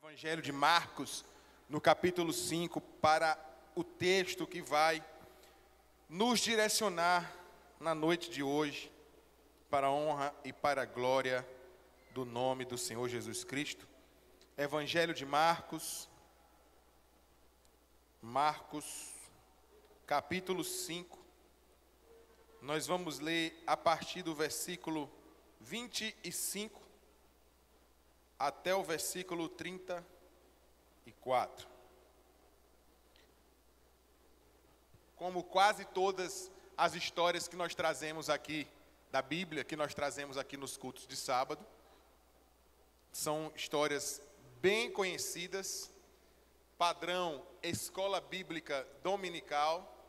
Evangelho de Marcos, no capítulo 5, para o texto que vai nos direcionar na noite de hoje, para a honra e para a glória do nome do Senhor Jesus Cristo. Evangelho de Marcos, capítulo 5, nós vamos ler a partir do versículo 25 até o versículo 34. Como quase todas as histórias que nós trazemos aqui da Bíblia, que nós trazemos aqui nos cultos de sábado, são histórias bem conhecidas, padrão escola bíblica dominical,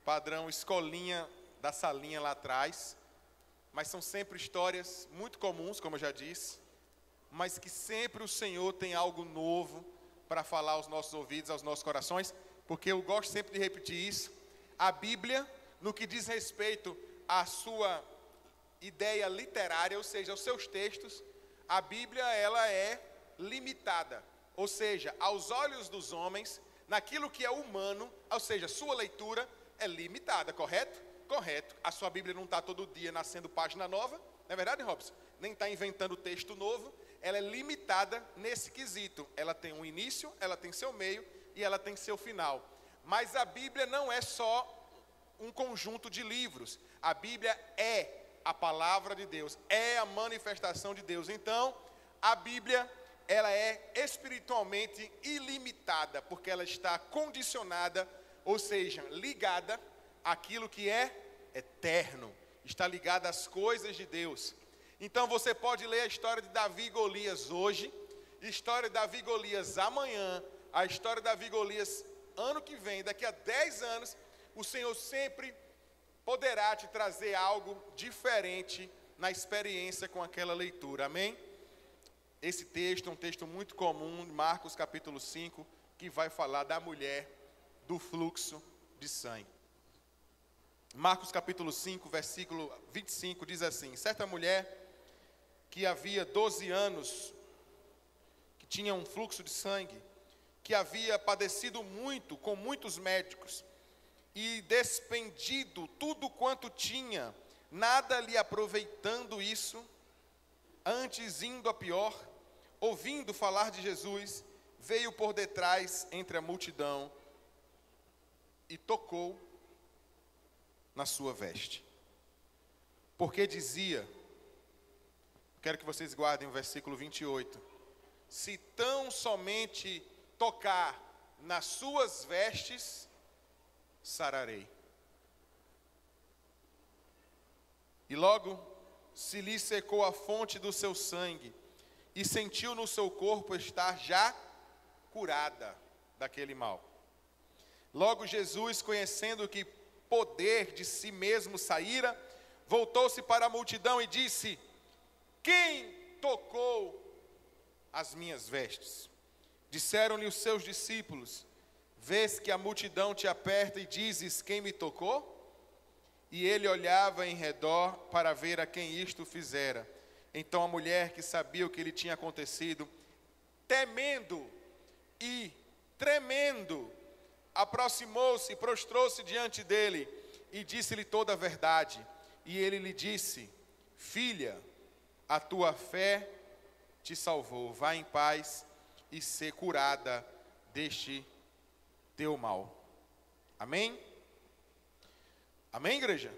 padrão escolinha da salinha lá atrás, mas são sempre histórias muito comuns, como eu já disse, mas que sempre o Senhor tem algo novo para falar aos nossos ouvidos, aos nossos corações, porque eu gosto sempre de repetir isso. A Bíblia, no que diz respeito à sua ideia literária, ou seja, aos seus textos, a Bíblia ela é limitada, ou seja, aos olhos dos homens, naquilo que é humano, ou seja, sua leitura é limitada, correto? Correto. A sua Bíblia não está todo dia nascendo página nova, não é verdade, Robson? Nem está inventando texto novo. Ela é limitada nesse quesito. Ela tem um início, ela tem seu meio e ela tem seu final. Mas a Bíblia não é só um conjunto de livros. A Bíblia é a palavra de Deus, é a manifestação de Deus. Então, a Bíblia, ela é espiritualmente ilimitada, porque ela está condicionada, ou seja, ligada àquilo que é eterno. Está ligada às coisas de Deus. Então você pode ler a história de Davi e Golias hoje, a história de Davi e Golias amanhã, a história de Davi e Golias ano que vem, daqui a 10 anos, o Senhor sempre poderá te trazer algo diferente na experiência com aquela leitura, amém? Esse texto é um texto muito comum, Marcos capítulo 5, que vai falar da mulher do fluxo de sangue. Marcos capítulo 5, versículo 25, diz assim: certa mulher que havia 12 anos, que tinha um fluxo de sangue, que havia padecido muito com muitos médicos, e despendido tudo quanto tinha, nada lhe aproveitando isso, antes indo a pior, ouvindo falar de Jesus, veio por detrás entre a multidão, e tocou na sua veste, porque dizia, quero que vocês guardem o versículo 28. Se tão somente tocar nas suas vestes, sararei. E logo se lhe secou a fonte do seu sangue, e sentiu no seu corpo estar já curada daquele mal. Logo Jesus, conhecendo que poder de si mesmo saíra, voltou-se para a multidão e disse: quem tocou as minhas vestes? Disseram-lhe os seus discípulos: vês que a multidão te aperta e dizes: quem me tocou? E ele olhava em redor para ver a quem isto fizera. Então a mulher, que sabia o que lhe tinha acontecido, temendo e tremendo, aproximou-se, prostrou-se diante dele e disse-lhe toda a verdade. E ele lhe disse: filha, a tua fé te salvou, vá em paz e ser curada deste teu mal. Amém? Amém, igreja?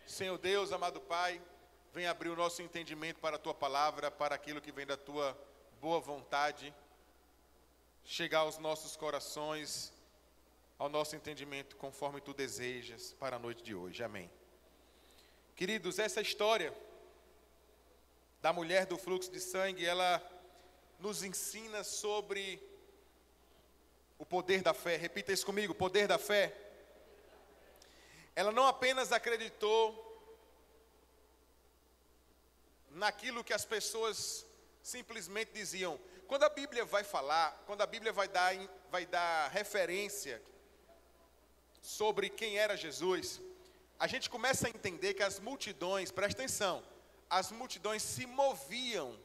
Senhor Deus, amado Pai, vem abrir o nosso entendimento para a tua palavra, para aquilo que vem da tua boa vontade, chegar aos nossos corações, ao nosso entendimento, conforme tu desejas, para a noite de hoje. Amém. Queridos, essa história da mulher do fluxo de sangue, ela nos ensina sobre o poder da fé. Repita isso comigo: poder da fé. Ela não apenas acreditou naquilo que as pessoas simplesmente diziam. Quando a Bíblia vai falar, quando a Bíblia vai dar referência sobre quem era Jesus, a gente começa a entender que as multidões, presta atenção, as multidões se moviam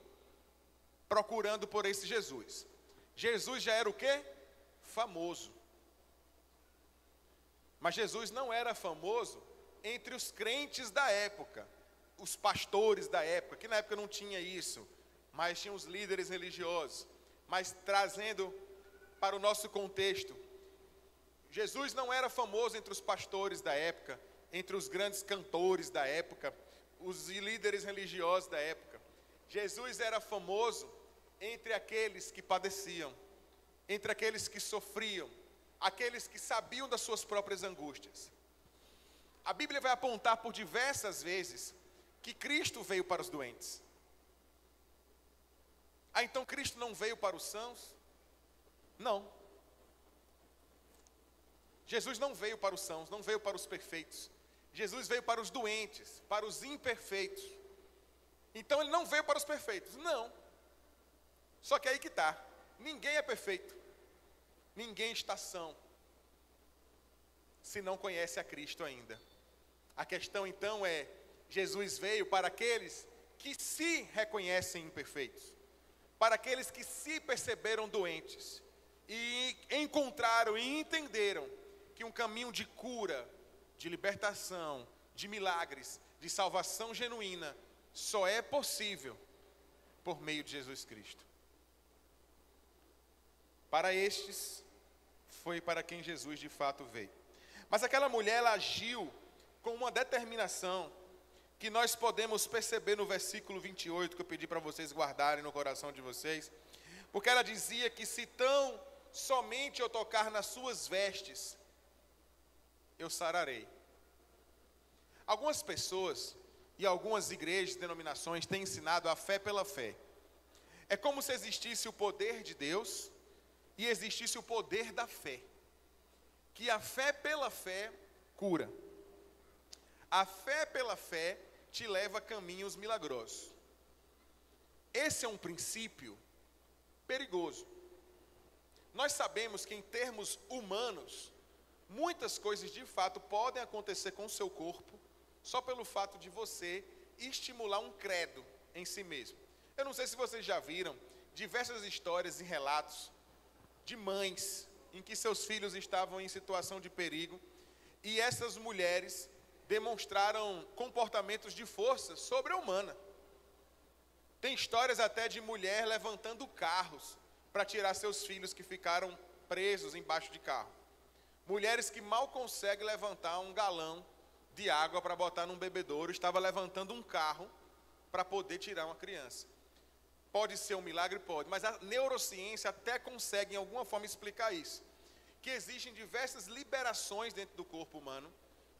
procurando por esse Jesus. Jesus já era o quê? Famoso. Mas Jesus não era famoso entre os crentes da época, os pastores da época, que na época não tinha isso, mas tinha os líderes religiosos. Mas trazendo para o nosso contexto, Jesus não era famoso entre os pastores da época, entre os grandes cantores da época, os líderes religiosos da época. Jesus era famoso entre aqueles que padeciam, entre aqueles que sofriam, aqueles que sabiam das suas próprias angústias. A Bíblia vai apontar por diversas vezes que Cristo veio para os doentes. Ah, então Cristo não veio para os sãos? Não. Jesus não veio para os sãos, não veio para os perfeitos. Jesus veio para os doentes, para os imperfeitos. Então ele não veio para os perfeitos, não. Só que aí que está, ninguém é perfeito. Ninguém está são, se não conhece a Cristo ainda. A questão então é, Jesus veio para aqueles que se reconhecem imperfeitos, para aqueles que se perceberam doentes, e encontraram e entenderam que um caminho de cura, de libertação, de milagres, de salvação genuína, só é possível por meio de Jesus Cristo. Para estes, foi para quem Jesus de fato veio. Mas aquela mulher, ela agiu com uma determinação que nós podemos perceber no versículo 28, que eu pedi para vocês guardarem no coração de vocês, porque ela dizia que se tão somente eu tocar nas suas vestes, eu sararei. Algumas pessoas e algumas igrejas e denominações têm ensinado a fé pela fé. É como se existisse o poder de Deus e existisse o poder da fé. Que a fé pela fé cura. A fé pela fé te leva a caminhos milagrosos. Esse é um princípio perigoso. Nós sabemos que em termos humanos, muitas coisas de fato podem acontecer com o seu corpo, só pelo fato de você estimular um credo em si mesmo. Eu não sei se vocês já viram diversas histórias e relatos de mães em que seus filhos estavam em situação de perigo e essas mulheres demonstraram comportamentos de força sobre-humana. Tem histórias até de mulher levantando carros para tirar seus filhos que ficaram presos embaixo de carro. Mulheres que mal conseguem levantar um galão de água para botar num bebedouro, estava levantando um carro para poder tirar uma criança. Pode ser um milagre? Pode, mas a neurociência até consegue em alguma forma explicar isso. Que existem diversas liberações dentro do corpo humano,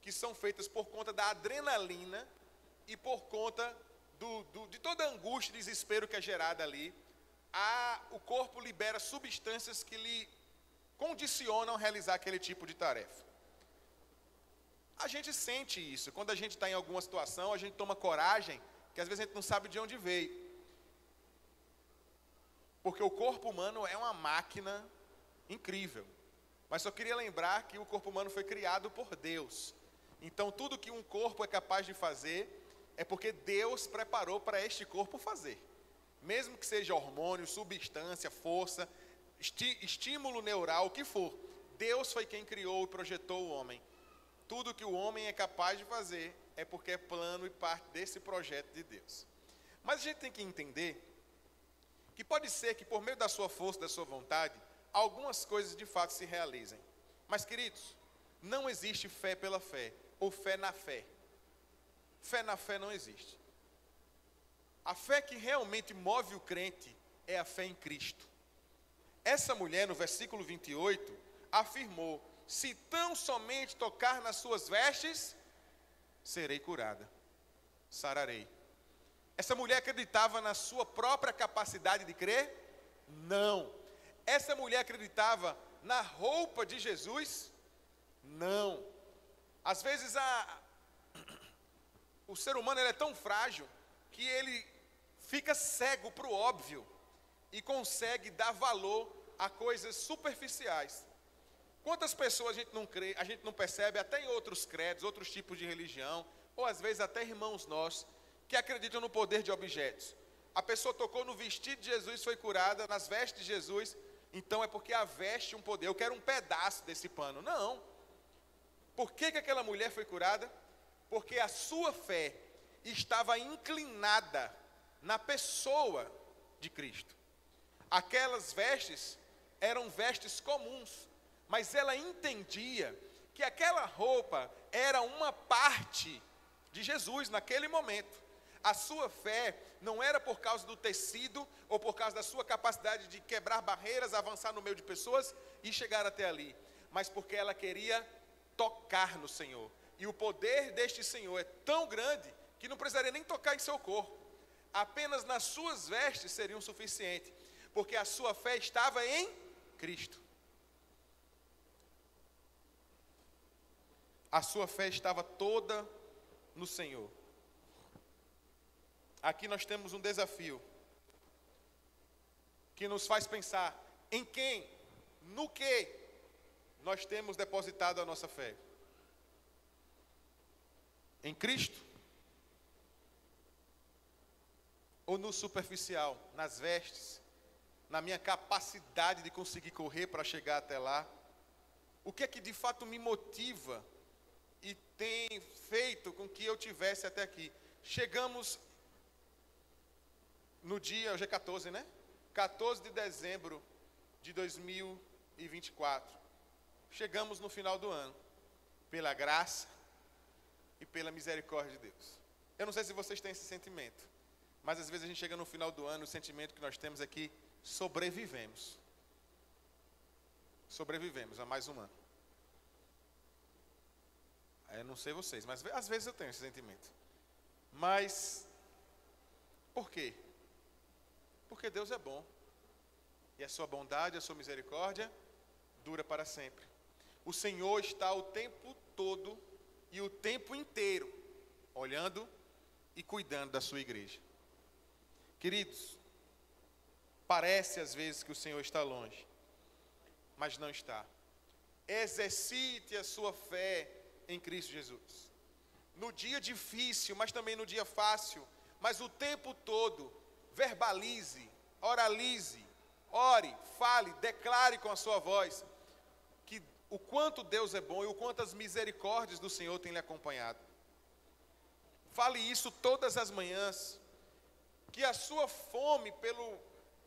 que são feitas por conta da adrenalina e por conta de toda a angústia e desespero que é gerada ali. O corpo libera substâncias que lhe condicionam a realizar aquele tipo de tarefa. A gente sente isso. Quando a gente está em alguma situação, a gente toma coragem, que às vezes a gente não sabe de onde veio. Porque o corpo humano é uma máquina incrível. Mas só queria lembrar que o corpo humano foi criado por Deus. Então tudo que um corpo é capaz de fazer, é porque Deus preparou para este corpo fazer. Mesmo que seja hormônio, substância, força, estímulo neural, o que for. Deus foi quem criou e projetou o homem. Tudo que o homem é capaz de fazer é porque é plano e parte desse projeto de Deus. Mas a gente tem que entender que pode ser que por meio da sua força, da sua vontade, algumas coisas de fato se realizem. Mas, queridos, não existe fé pela fé, ou fé na fé. Fé na fé não existe. A fé que realmente move o crente é a fé em Cristo. Essa mulher, no versículo 28, afirmou: se tão somente tocar nas suas vestes, serei curada, sararei. Essa mulher acreditava na sua própria capacidade de crer? Não. Essa mulher acreditava na roupa de Jesus? Não. Às vezes o ser humano ele é tão frágil que ele fica cego para o óbvio e consegue dar valor a coisas superficiais. Quantas pessoas a gente não percebe, até em outros credos, outros tipos de religião, ou às vezes até irmãos nossos, que acreditam no poder de objetos. A pessoa tocou no vestido de Jesus, foi curada, nas vestes de Jesus, então é porque a veste um poder. Eu quero um pedaço desse pano. Não. Por que aquela mulher foi curada? Porque a sua fé estava inclinada na pessoa de Cristo. Aquelas vestes eram vestes comuns, mas ela entendia que aquela roupa era uma parte de Jesus naquele momento. A sua fé não era por causa do tecido ou por causa da sua capacidade de quebrar barreiras, avançar no meio de pessoas e chegar até ali, mas porque ela queria tocar no Senhor. E o poder deste Senhor é tão grande que não precisaria nem tocar em seu corpo. Apenas nas suas vestes seriam suficiente, porque a sua fé estava em Cristo. A sua fé estava toda no Senhor. Aqui nós temos um desafio que nos faz pensar em quem, no que nós temos depositado a nossa fé. Em Cristo? Ou no superficial, nas vestes, na minha capacidade de conseguir correr para chegar até lá? O que é que de fato me motiva e tem feito com que eu tivesse até aqui? Chegamos no dia, hoje é 14, né? 14 de dezembro de 2024. Chegamos no final do ano, pela graça e pela misericórdia de Deus. Eu não sei se vocês têm esse sentimento, mas às vezes a gente chega no final do ano, o sentimento que nós temos é que sobrevivemos. Sobrevivemos a mais um ano. Eu não sei vocês, mas às vezes eu tenho esse sentimento. Mas, por quê? Porque Deus é bom. E a sua bondade, a sua misericórdia dura para sempre. O Senhor está o tempo todo e o tempo inteiro olhando e cuidando da sua igreja. Queridos, parece às vezes que o Senhor está longe, mas não está. Exercite a sua fé em Cristo Jesus. No dia difícil, mas também no dia fácil, mas o tempo todo, verbalize, oralize, ore, fale, declare com a sua voz que o quanto Deus é bom e o quanto as misericórdias do Senhor têm lhe acompanhado. Fale isso todas as manhãs, que a sua fome pelo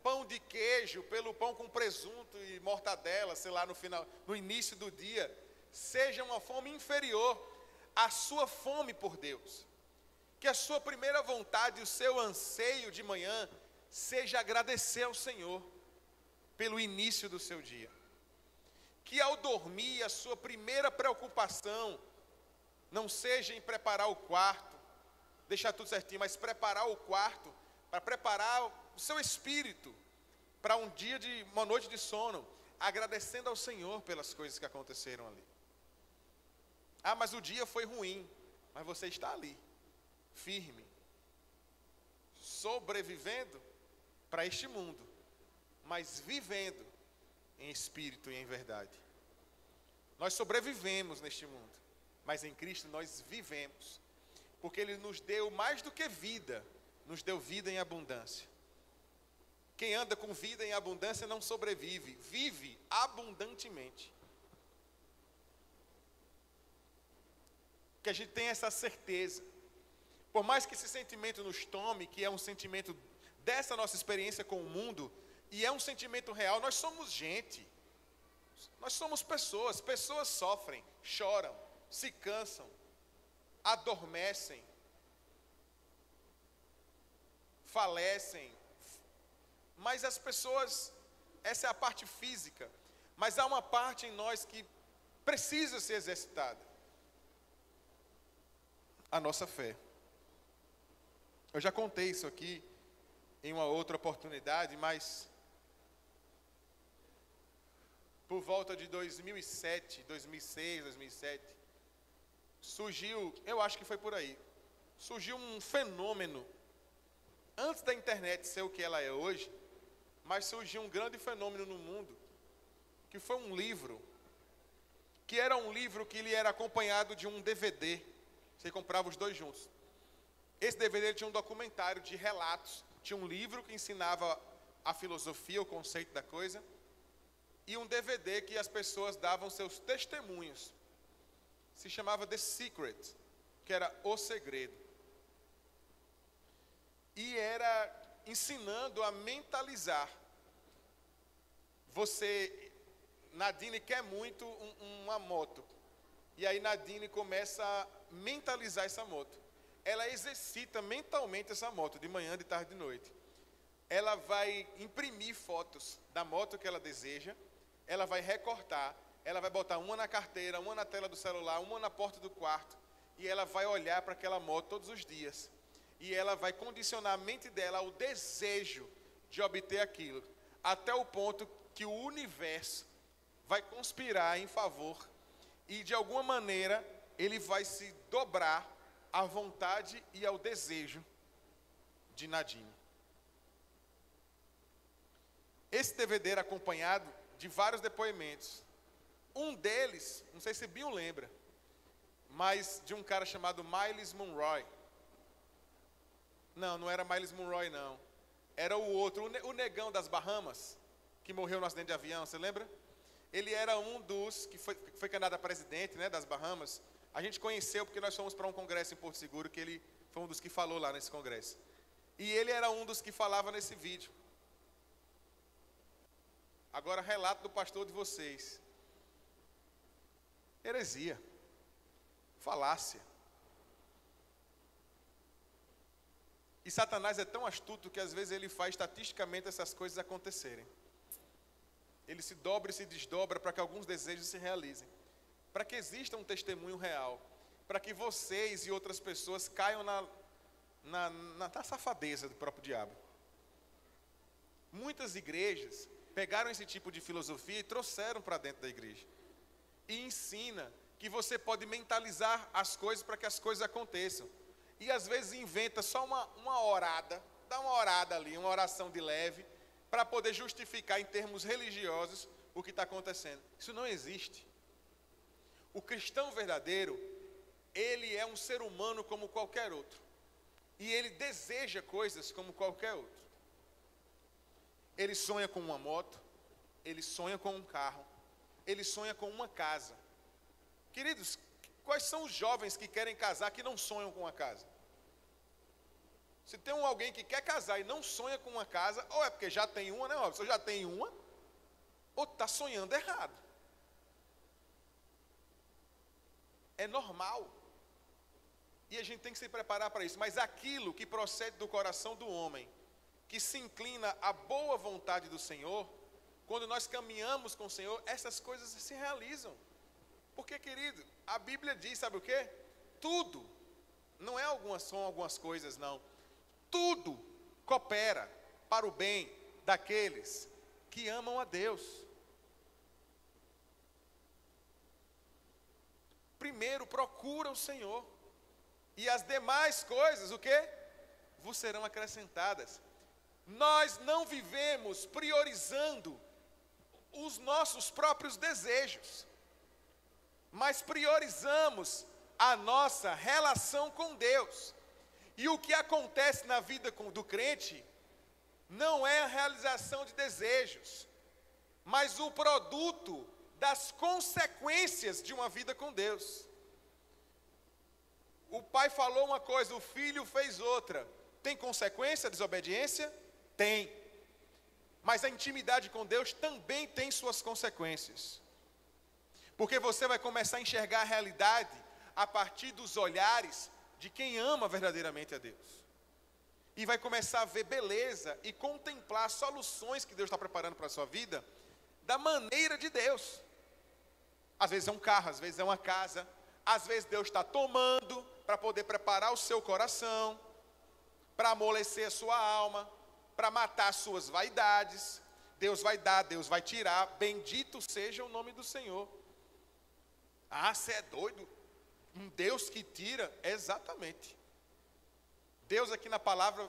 pão de queijo, pelo pão com presunto e mortadela, sei lá, no início do dia, seja uma fome inferior à sua fome por Deus. Que a sua primeira vontade, o seu anseio de manhã, seja agradecer ao Senhor pelo início do seu dia. Que ao dormir, a sua primeira preocupação não seja em preparar o quarto, deixar tudo certinho, mas preparar o quarto, para preparar o seu espírito para uma noite de sono, agradecendo ao Senhor pelas coisas que aconteceram ali. Ah, mas o dia foi ruim, mas você está ali, firme, sobrevivendo para este mundo, mas vivendo em espírito e em verdade. Nós sobrevivemos neste mundo, mas em Cristo nós vivemos, porque Ele nos deu mais do que vida, nos deu vida em abundância. Quem anda com vida em abundância não sobrevive, vive abundantemente. Que a gente tenha essa certeza. Por mais que esse sentimento nos tome, que é um sentimento dessa nossa experiência com o mundo, e é um sentimento real, nós somos gente. Nós somos pessoas. Pessoas sofrem, choram, se cansam, adormecem, falecem. Mas as pessoas, essa é a parte física, mas há uma parte em nós que precisa ser exercitada. A nossa fé. Eu já contei isso aqui em uma outra oportunidade, mas por volta de 2007, 2006, 2007, surgiu, eu acho que foi por aí, surgiu um fenômeno, antes da internet ser o que ela é hoje, mas surgiu um grande fenômeno no mundo, que foi um livro, que era um livro que ele era acompanhado de um DVD, você comprava os dois juntos. Esse DVD tinha um documentário de relatos, tinha um livro que ensinava a filosofia, o conceito da coisa, e um DVD que as pessoas davam seus testemunhos. Se chamava The Secret, que era O Segredo. E era ensinando a mentalizar. Nadine quer muito uma moto. E aí Nadine começa a mentalizar essa moto. Ela exercita mentalmente essa moto, de manhã, de tarde, de noite. Ela vai imprimir fotos da moto que ela deseja, ela vai recortar, ela vai botar uma na carteira, uma na tela do celular, uma na porta do quarto, e ela vai olhar para aquela moto todos os dias. E ela vai condicionar a mente dela ao desejo de obter aquilo, até o ponto que o universo vai conspirar em favor, e de alguma maneira ele vai se dobrar à vontade e ao desejo de Nadine. Esse DVD era acompanhado de vários depoimentos. Um deles, não sei se Binho lembra, mas de um cara chamado Myles Munroe. Não era Myles Munroe, não. Era o outro, o negão das Bahamas, que morreu no acidente de avião, você lembra? Ele era um dos que foi candidato a presidente, né, das Bahamas. A gente conheceu porque nós fomos para um congresso em Porto Seguro, que ele foi um dos que falou lá nesse congresso. E ele era um dos que falava nesse vídeo. Agora, relato do pastor de vocês. Heresia. Falácia. E Satanás é tão astuto que às vezes ele faz estatisticamente essas coisas acontecerem. Ele se dobra e se desdobra para que alguns desejos se realizem. Para que exista um testemunho real. Para que vocês e outras pessoas caiam na safadeza do próprio diabo. Muitas igrejas pegaram esse tipo de filosofia e trouxeram para dentro da igreja. E ensina que você pode mentalizar as coisas para que as coisas aconteçam. E às vezes inventa só uma orada, dá uma orada ali, uma oração de leve, para poder justificar em termos religiosos o que está acontecendo. Isso não existe. O cristão verdadeiro, ele é um ser humano como qualquer outro. E ele deseja coisas como qualquer outro. Ele sonha com uma moto, ele sonha com um carro, ele sonha com uma casa. Queridos, quais são os jovens que querem casar que não sonham com uma casa? Se tem alguém que quer casar e não sonha com uma casa, ou é porque já tem uma, né? Ó, você já tem uma, ou está sonhando errado. É normal. E a gente tem que se preparar para isso. Mas aquilo que procede do coração do homem, que se inclina à boa vontade do Senhor, quando nós caminhamos com o Senhor, essas coisas se realizam. Porque, querido, a Bíblia diz, sabe o quê? Tudo, não é são algumas coisas, não. Tudo coopera para o bem daqueles que amam a Deus. Primeiro, procura o Senhor. E as demais coisas, o quê? Vos serão acrescentadas. Nós não vivemos priorizando os nossos próprios desejos, mas priorizamos a nossa relação com Deus. E o que acontece na vida do crente não é a realização de desejos, mas o produto das consequências de uma vida com Deus. O pai falou uma coisa, o filho fez outra. Tem consequência a desobediência? Tem. Mas a intimidade com Deus também tem suas consequências. Porque você vai começar a enxergar a realidade a partir dos olhares de quem ama verdadeiramente a Deus. E vai começar a ver beleza e contemplar soluções que Deus está preparando para a sua vida da maneira de Deus. Às vezes é um carro, às vezes é uma casa, às vezes Deus está tomando para poder preparar o seu coração, para amolecer a sua alma, para matar as suas vaidades. Deus vai dar, Deus vai tirar, bendito seja o nome do Senhor. Ah, você é doido? Um Deus que tira? Exatamente. Deus aqui na palavra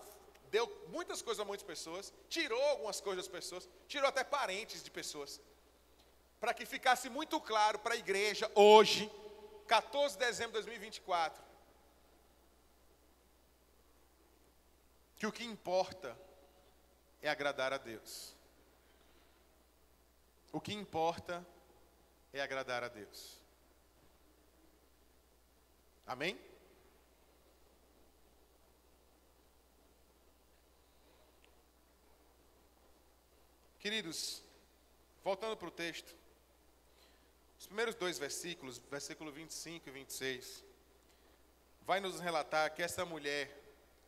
deu muitas coisas a muitas pessoas, tirou algumas coisas das pessoas, tirou até parentes de pessoas, para que ficasse muito claro para a igreja hoje, 14 de dezembro de 2024, que o que importa é agradar a Deus. O que importa é agradar a Deus. Amém? Queridos, voltando para o texto, os primeiros 2 versículos, versículo 25 e 26, vai nos relatar que essa mulher,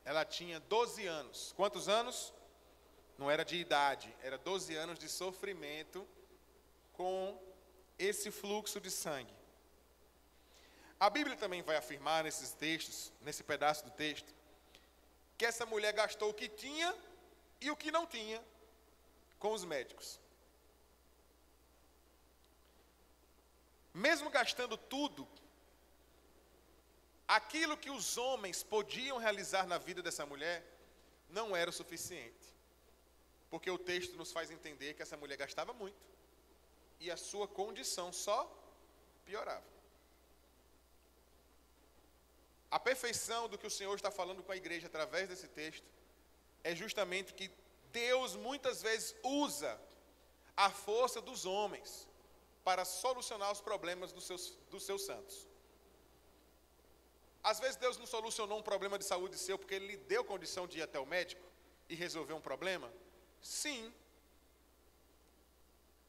ela tinha 12 anos. Quantos anos? Não era de idade, era 12 anos de sofrimento com esse fluxo de sangue. A Bíblia também vai afirmar nesses textos, nesse pedaço do texto, que essa mulher gastou o que tinha e o que não tinha com os médicos. Mesmo gastando tudo, aquilo que os homens podiam realizar na vida dessa mulher não era o suficiente. Porque o texto nos faz entender que essa mulher gastava muito e a sua condição só piorava. A perfeição do que o Senhor está falando com a igreja através desse texto é justamente que Deus muitas vezes usa a força dos homens para solucionar os problemas dos seus santos. Às vezes Deus não solucionou um problema de saúde seu porque Ele lhe deu condição de ir até o médico e resolver um problema? Sim.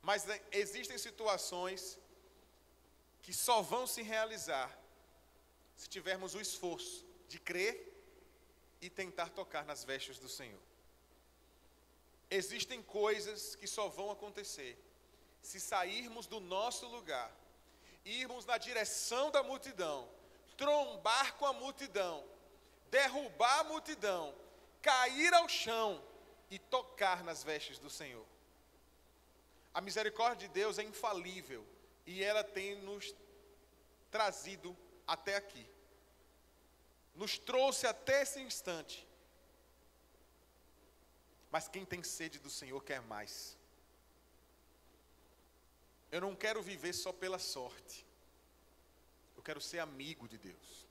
Mas existem situações que só vão se realizar se tivermos o esforço de crer e tentar tocar nas vestes do Senhor. Existem coisas que só vão acontecer se sairmos do nosso lugar, irmos na direção da multidão, trombar com a multidão, derrubar a multidão, cair ao chão e tocar nas vestes do Senhor. A misericórdia de Deus é infalível e ela tem nos trazido até aqui. Nos trouxe até esse instante. Mas quem tem sede do Senhor quer mais. Eu não quero viver só pela sorte. Eu quero ser amigo de Deus.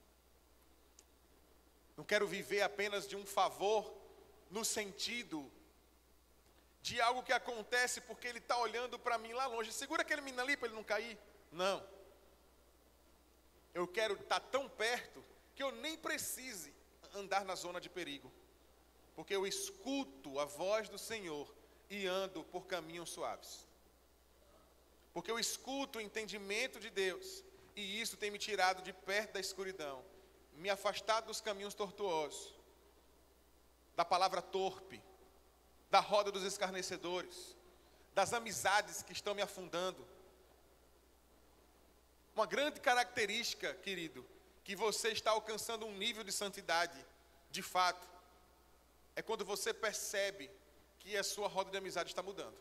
Não quero viver apenas de um favor no sentido de algo que acontece porque ele está olhando para mim lá longe. Segura aquele menino ali para ele não cair. Não. Eu quero estar tão perto que eu nem precise andar na zona de perigo. Porque eu escuto a voz do Senhor e ando por caminhos suaves. Porque eu escuto o entendimento de Deus. E isso tem me tirado de perto da escuridão. Me afastado dos caminhos tortuosos. Da palavra torpe. Da roda dos escarnecedores. Das amizades que estão me afundando. Uma grande característica, querido, que você está alcançando um nível de santidade, de fato, é quando você percebe que a sua roda de amizade está mudando.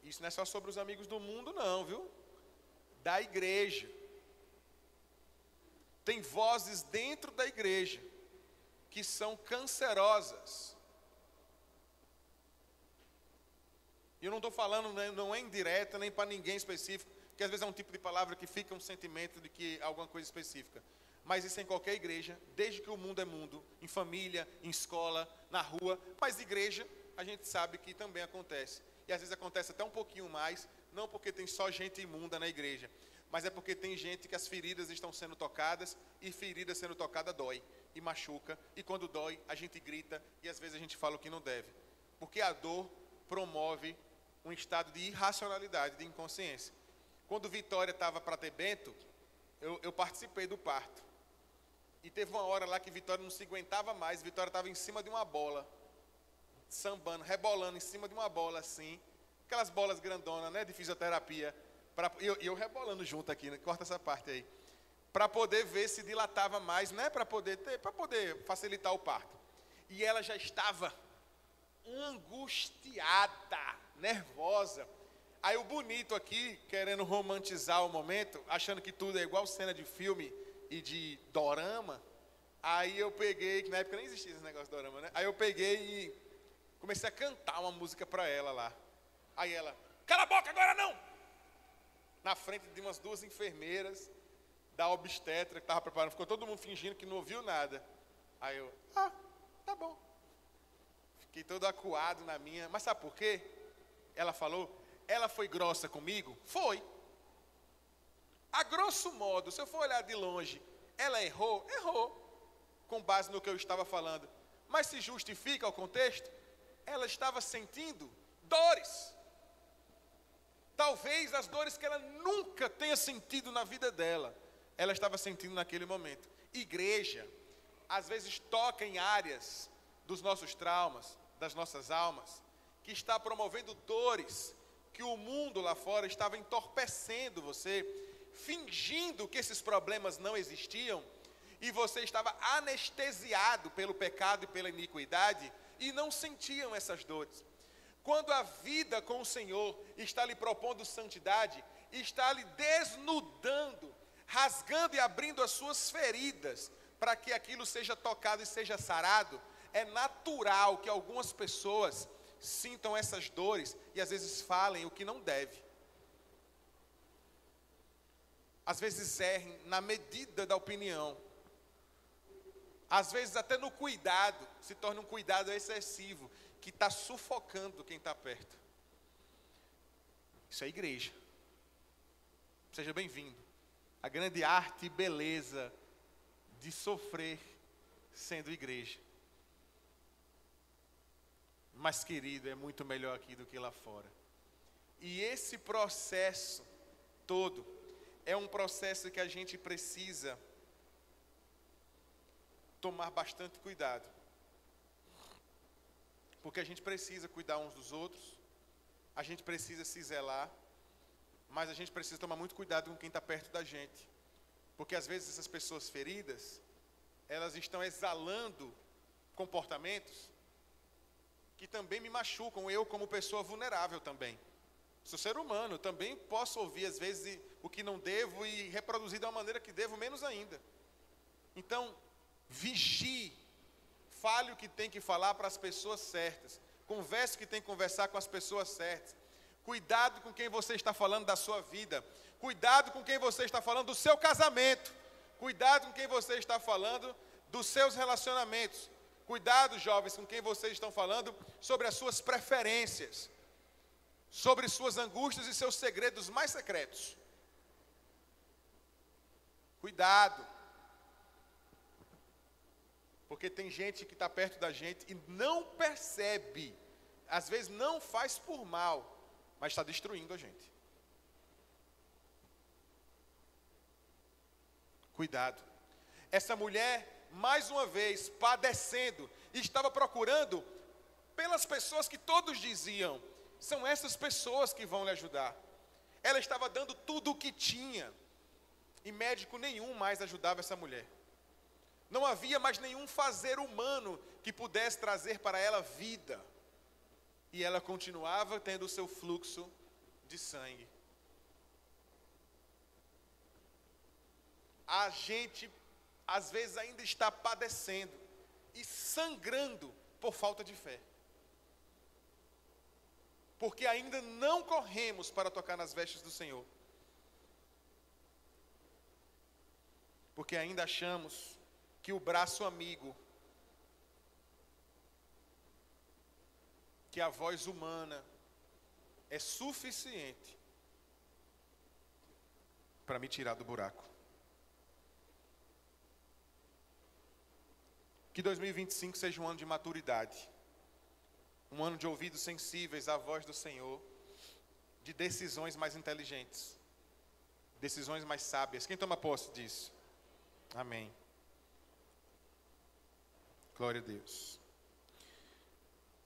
Isso não é só sobre os amigos do mundo, não, viu? Da igreja. Tem vozes dentro da igreja que são cancerosas. E eu não estou falando, não é indireta, nem para ninguém específico, porque às vezes é um tipo de palavra que fica um sentimento de que é alguma coisa específica. Mas isso é em qualquer igreja, desde que o mundo é mundo, em família, em escola, na rua. Mas igreja, a gente sabe que também acontece. E às vezes acontece até um pouquinho mais, não porque tem só gente imunda na igreja, mas é porque tem gente que as feridas estão sendo tocadas, e ferida sendo tocada dói, e machuca, e quando dói, a gente grita, e às vezes a gente fala o que não deve. Porque a dor promove um estado de irracionalidade, de inconsciência. Quando Vitória estava para ter Bento, eu participei do parto. E teve uma hora lá que Vitória não se aguentava mais. Vitória estava em cima de uma bola, sambando, rebolando em cima de uma bola assim. Aquelas bolas grandonas, né, de fisioterapia. Eu rebolando junto aqui, né, corta essa parte aí. Para poder ver se dilatava mais, né, para poder facilitar o parto. E ela já estava angustiada, nervosa. Aí o bonito aqui, querendo romantizar o momento, achando que tudo é igual cena de filme e de dorama. Aí eu peguei, que na época nem existia esse negócio de dorama, né? Aí eu peguei e comecei a cantar uma música para ela lá. Aí ela, cala a boca agora não! Na frente de umas 2 enfermeiras da obstetra que estava preparando, ficou todo mundo fingindo que não ouviu nada. Aí eu, tá bom. Fiquei todo acuado na minha, mas sabe por quê? ela falou, ela foi grossa comigo? Foi. A grosso modo, se eu for olhar de longe, ela errou? Errou. Com base no que eu estava falando. Mas se justifica o contexto? Ela estava sentindo dores. Talvez as dores que ela nunca tenha sentido na vida dela, ela estava sentindo naquele momento. Igreja, às vezes toca em áreas dos nossos traumas, das nossas almas, que está promovendo dores, que o mundo lá fora estava entorpecendo você, fingindo que esses problemas não existiam, e você estava anestesiado pelo pecado e pela iniquidade, e não sentiam essas dores. Quando a vida com o Senhor está lhe propondo santidade, está lhe desnudando, rasgando e abrindo as suas feridas, para que aquilo seja tocado e seja sarado, é natural que algumas pessoas sintam essas dores e às vezes falem o que não deve. Às vezes errem na medida da opinião. Às vezes até no cuidado, se torna um cuidado excessivo, que está sufocando quem está perto. Isso é igreja. Seja bem-vindo. A grande arte e beleza de sofrer sendo igreja. Mas, querido, é muito melhor aqui do que lá fora. E esse processo todo é um processo que a gente precisa tomar bastante cuidado. Porque a gente precisa cuidar uns dos outros, a gente precisa se zelar, mas a gente precisa tomar muito cuidado com quem está perto da gente. Porque às vezes essas pessoas feridas, elas estão exalando comportamentos que também me machucam, eu como pessoa vulnerável também. Sou ser humano, também posso ouvir às vezes o que não devo e reproduzir de uma maneira que devo menos ainda. Então, vigie, fale o que tem que falar para as pessoas certas, converse o que tem que conversar com as pessoas certas. Cuidado com quem você está falando da sua vida, cuidado com quem você está falando do seu casamento, cuidado com quem você está falando dos seus relacionamentos. Cuidado, jovens, com quem vocês estão falando sobre as suas preferências, sobre suas angústias e seus segredos mais secretos. Cuidado. Porque tem gente que está perto da gente e não percebe, às vezes não faz por mal, mas está destruindo a gente. Cuidado. Essa mulher, mais uma vez, padecendo, estava procurando pelas pessoas que todos diziam, são essas pessoas que vão lhe ajudar. Ela estava dando tudo o que tinha, e médico nenhum mais ajudava essa mulher. Não havia mais nenhum fazer humano que pudesse trazer para ela vida. E ela continuava tendo o seu fluxo de sangue. A gente, às vezes, ainda está padecendo e sangrando por falta de fé. Porque ainda não corremos para tocar nas vestes do Senhor. Porque ainda achamos que o braço amigo, que a voz humana é suficiente para me tirar do buraco. Que 2025 seja um ano de maturidade, um ano de ouvidos sensíveis à voz do Senhor, de decisões mais inteligentes, decisões mais sábias. Quem toma posse disso? Amém. Glória a Deus.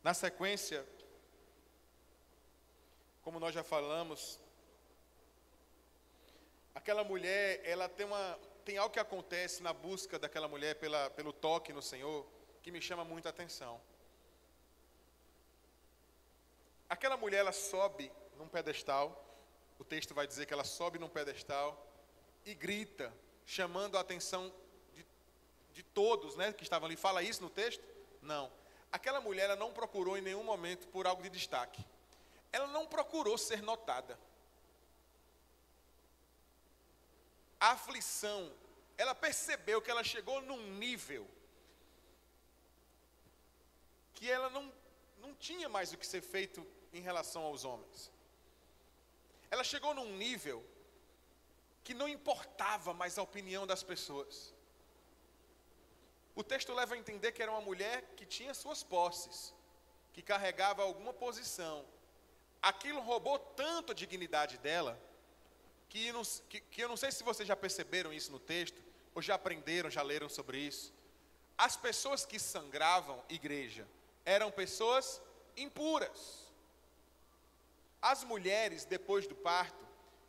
Na sequência, como nós já falamos, aquela mulher, ela tem algo que acontece na busca daquela mulher pelo toque no Senhor, que me chama muito a atenção. Aquela mulher, ela sobe num pedestal, o texto vai dizer que ela sobe num pedestal e grita, chamando a atenção de todos, né, que estavam ali. Fala isso no texto? Não. Aquela mulher, ela não procurou em nenhum momento por algo de destaque. Ela não procurou ser notada. A aflição, ela percebeu que ela chegou num nível que ela não tinha mais o que ser feito em relação aos homens. Ela chegou num nível que não importava mais a opinião das pessoas. O texto leva a entender que era uma mulher que tinha suas posses, que carregava alguma posição. Aquilo roubou tanto a dignidade dela, que eu não sei se vocês já perceberam isso no texto, ou já aprenderam, já leram sobre isso. As pessoas que sangravam, igreja, eram pessoas impuras. As mulheres, depois do parto,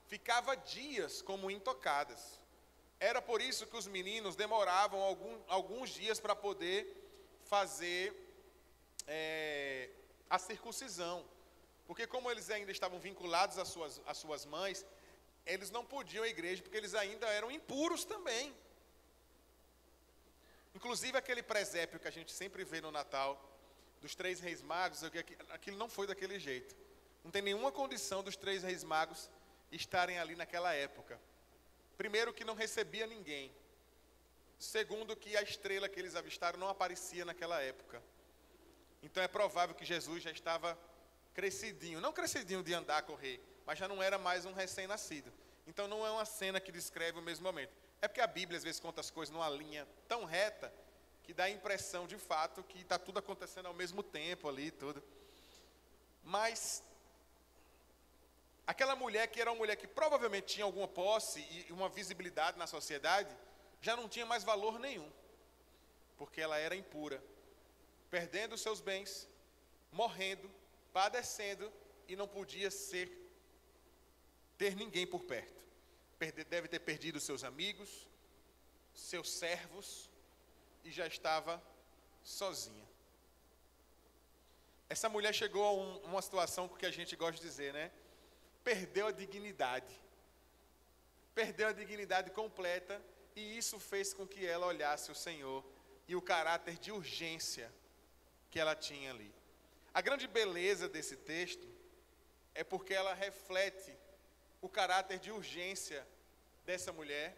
ficavam dias como intocadas. Era por isso que os meninos demoravam alguns dias para poder fazer a circuncisão. Porque como eles ainda estavam vinculados às suas mães, eles não podiam ir à igreja, porque eles ainda eram impuros também. Inclusive aquele presépio que a gente sempre vê no Natal, dos 3 reis magos, aquilo não foi daquele jeito. Não tem nenhuma condição dos 3 reis magos estarem ali naquela época. Primeiro, que não recebia ninguém. Segundo, que a estrela que eles avistaram não aparecia naquela época. Então é provável que Jesus já estava crescidinho. Não crescidinho de andar, correr, mas já não era mais um recém-nascido. Então não é uma cena que descreve o mesmo momento. É porque a Bíblia às vezes conta as coisas numa linha tão reta que dá a impressão de fato que está tudo acontecendo ao mesmo tempo ali e tudo. Mas aquela mulher, que era uma mulher que provavelmente tinha alguma posse e uma visibilidade na sociedade, já não tinha mais valor nenhum, porque ela era impura, perdendo os seus bens, morrendo, padecendo, e não podia ter ninguém por perto. Deve ter perdido seus amigos, seus servos, e já estava sozinha. Essa mulher chegou a uma situação que a gente gosta de dizer, né? Perdeu a dignidade. Perdeu a dignidade completa, e isso fez com que ela olhasse o Senhor e o caráter de urgência que ela tinha ali. A grande beleza desse texto é porque ela reflete o caráter de urgência dessa mulher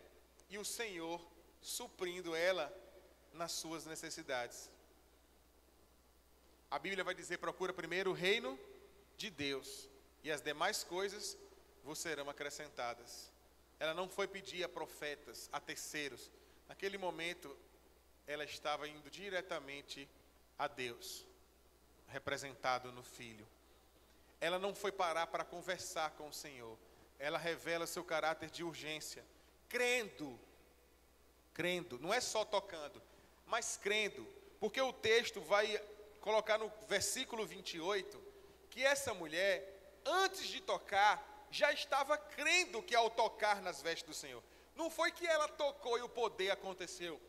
e o Senhor suprindo ela nas suas necessidades. A Bíblia vai dizer: procura primeiro o reino de Deus, e as demais coisas vos serão acrescentadas. Ela não foi pedir a profetas, a terceiros. Naquele momento, ela estava indo diretamente a Deus, representado no Filho. Ela não foi parar para conversar com o Senhor. Ela revela seu caráter de urgência, crendo, não é só tocando, mas crendo, porque o texto vai colocar no versículo 28, que essa mulher, antes de tocar, já estava crendo que ao tocar nas vestes do Senhor, não foi que ela tocou e o poder aconteceu,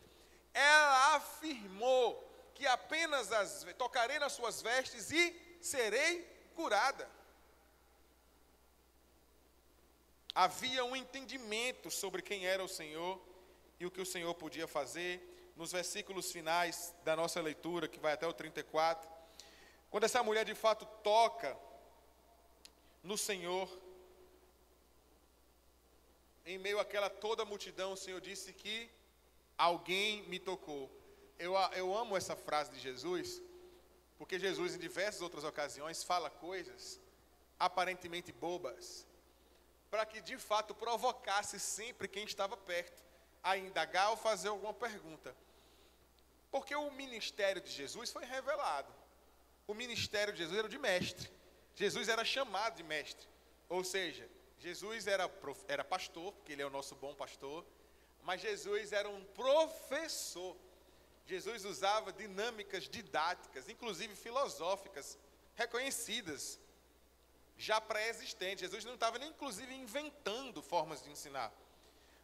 ela afirmou que apenas tocarei nas suas vestes e serei curada. Havia um entendimento sobre quem era o Senhor e o que o Senhor podia fazer. Nos versículos finais da nossa leitura, que vai até o 34, quando essa mulher de fato toca no Senhor, em meio àquela toda multidão, o Senhor disse que alguém me tocou. Eu amo essa frase de Jesus, porque Jesus em diversas outras ocasiões fala coisas aparentemente bobas, para que de fato provocasse sempre quem estava perto a indagar ou fazer alguma pergunta. Porque o ministério de Jesus foi revelado. O ministério de Jesus era o de mestre. Jesus era chamado de mestre. Ou seja, Jesus era pastor, porque ele é o nosso bom pastor, mas Jesus era um professor. Jesus usava dinâmicas didáticas, inclusive filosóficas, reconhecidas, já pré-existentes. Jesus não estava nem inclusive inventando formas de ensinar.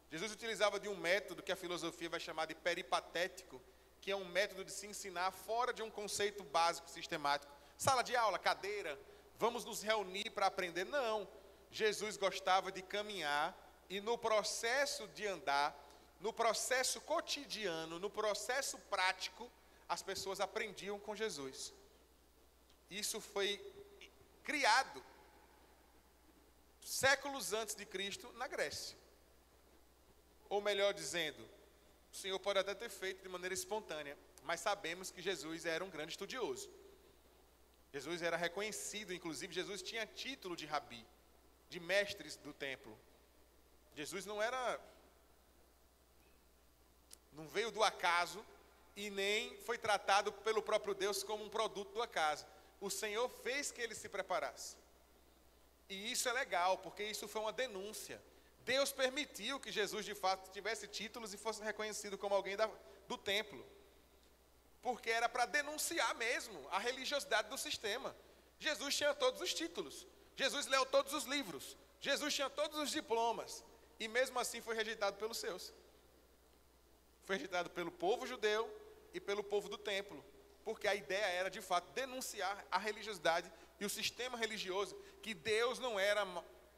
Jesus utilizava de um método que a filosofia vai chamar de peripatético, que é um método de se ensinar fora de um conceito básico, sistemático. Sala de aula, cadeira, vamos nos reunir para aprender. Não, Jesus gostava de caminhar e no processo de andar, no processo cotidiano, no processo prático, as pessoas aprendiam com Jesus. Isso foi criado séculos antes de Cristo na Grécia. Ou melhor dizendo, o Senhor pode até ter feito de maneira espontânea, mas sabemos que Jesus era um grande estudioso. Jesus era reconhecido, inclusive Jesus tinha título de rabi, de mestres do templo. Jesus não veio do acaso e nem foi tratado pelo próprio Deus como um produto do acaso. O Senhor fez que ele se preparasse. E isso é legal, porque isso foi uma denúncia. Deus permitiu que Jesus de fato tivesse títulos e fosse reconhecido como alguém do templo. Porque era para denunciar mesmo a religiosidade do sistema. Jesus tinha todos os títulos. Jesus leu todos os livros. Jesus tinha todos os diplomas. E mesmo assim foi rejeitado pelos seus. Foi rejeitado pelo povo judeu e pelo povo do templo. Porque a ideia era, de fato, denunciar a religiosidade e o sistema religioso. Que Deus não era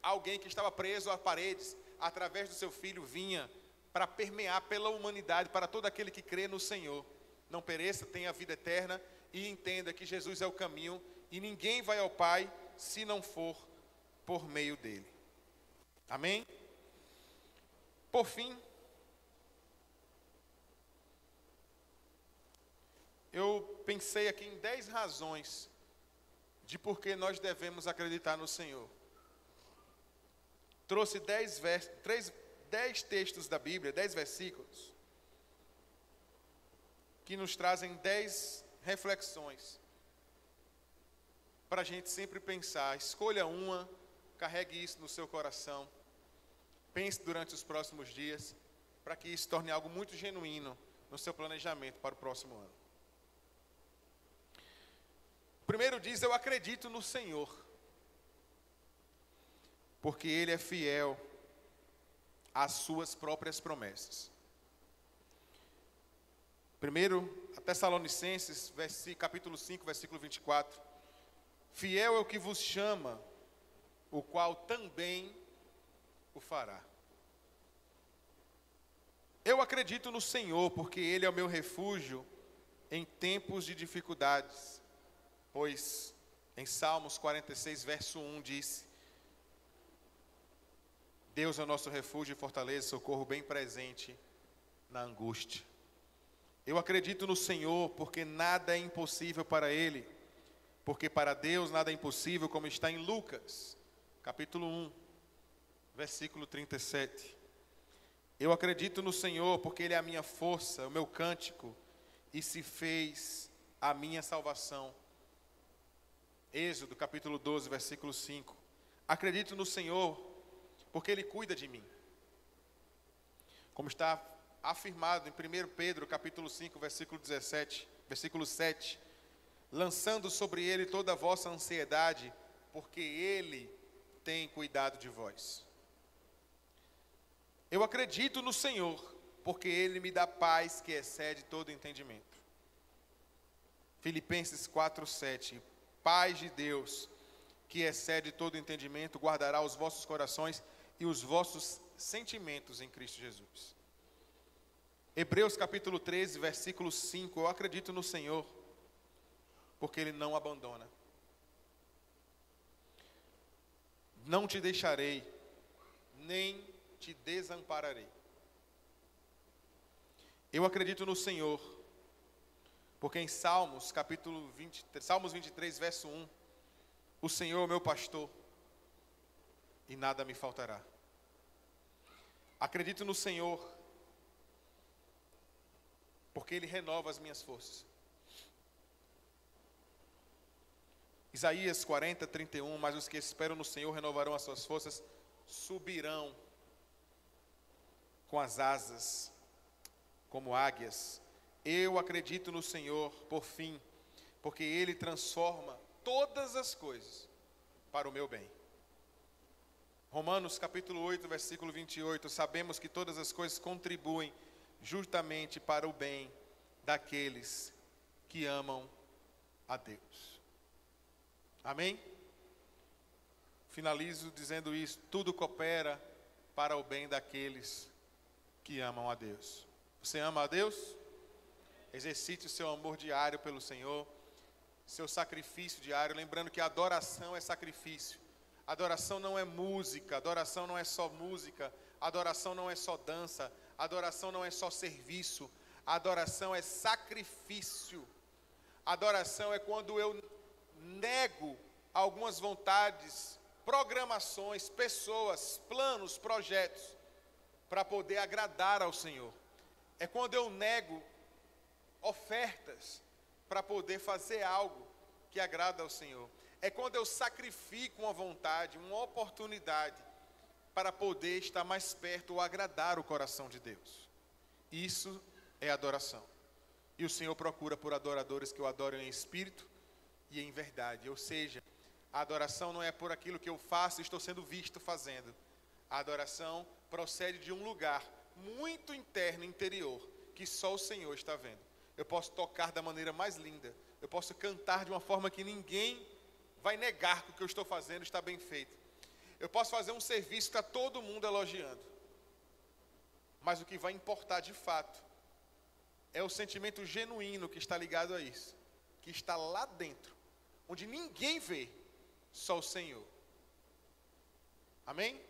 alguém que estava preso a paredes. Através do seu Filho vinha para permear pela humanidade, para todo aquele que crê no Senhor. Não pereça, tenha a vida eterna e entenda que Jesus é o caminho e ninguém vai ao Pai se não for por meio dele. Amém? Por fim, eu pensei aqui em 10 razões de por que nós devemos acreditar no Senhor. Trouxe 10 textos da Bíblia, 10 versículos, que nos trazem 10 reflexões, para a gente sempre pensar. Escolha uma, carregue isso no seu coração, pense durante os próximos dias, para que isso torne algo muito genuíno no seu planejamento para o próximo ano. O primeiro diz: eu acredito no Senhor, porque Ele é fiel às suas próprias promessas. Primeiro, a Tessalonicenses, capítulo 5, versículo 24. Fiel é o que vos chama, o qual também o fará. Eu acredito no Senhor, porque Ele é o meu refúgio em tempos de dificuldades. Pois em Salmos 46, verso 1 diz: Deus é o nosso refúgio e fortaleza, socorro bem presente na angústia. Eu acredito no Senhor, porque nada é impossível para Ele. Porque para Deus nada é impossível, como está em Lucas, capítulo 1, versículo 37. Eu acredito no Senhor, porque Ele é a minha força, o meu cântico, e se fez a minha salvação. Êxodo, capítulo 12, versículo 5. Acredito no Senhor, porque Ele cuida de mim. Como está afirmado em 1 Pedro, capítulo 5, versículo 17, versículo 7. Lançando sobre Ele toda a vossa ansiedade, porque Ele tem cuidado de vós. Eu acredito no Senhor, porque Ele me dá paz que excede todo entendimento. Filipenses 4, 7. Paz de Deus, que excede todo entendimento, guardará os vossos corações e os vossos sentimentos em Cristo Jesus. Hebreus capítulo 13, versículo 5. Eu acredito no Senhor, porque Ele não abandona. Não te deixarei, nem te desampararei. Eu acredito no Senhor, porque em Salmos 23, verso 1, o Senhor é o meu pastor, e nada me faltará. Acredito no Senhor, porque Ele renova as minhas forças. Isaías 40, 31, mas os que esperam no Senhor renovarão as suas forças, subirão com as asas como águias. Eu acredito no Senhor, por fim, porque Ele transforma todas as coisas para o meu bem. Romanos capítulo 8, versículo 28, sabemos que todas as coisas contribuem justamente para o bem daqueles que amam a Deus. Amém? Finalizo dizendo isso: tudo coopera para o bem daqueles que amam a Deus. Você ama a Deus? Exercite o seu amor diário pelo Senhor, seu sacrifício diário, lembrando que adoração é sacrifício. Adoração não é música, adoração não é só música, adoração não é só dança, adoração não é só serviço, adoração é sacrifício. Adoração é quando eu nego algumas vontades, programações, pessoas, planos, projetos, para poder agradar ao Senhor. É quando eu nego ofertas para poder fazer algo que agrada ao Senhor. É quando eu sacrifico uma vontade, uma oportunidade, para poder estar mais perto ou agradar o coração de Deus. Isso é adoração. E o Senhor procura por adoradores que o adorem em espírito e em verdade. Ou seja, a adoração não é por aquilo que eu faço e estou sendo visto fazendo. A adoração procede de um lugar muito interno, interior, que só o Senhor está vendo. Eu posso tocar da maneira mais linda. Eu posso cantar de uma forma que ninguém vai negar que o que eu estou fazendo está bem feito. Eu posso fazer um serviço que está todo mundo elogiando. Mas o que vai importar de fato é o sentimento genuíno que está ligado a isso. Que está lá dentro, onde ninguém vê, só o Senhor. Amém?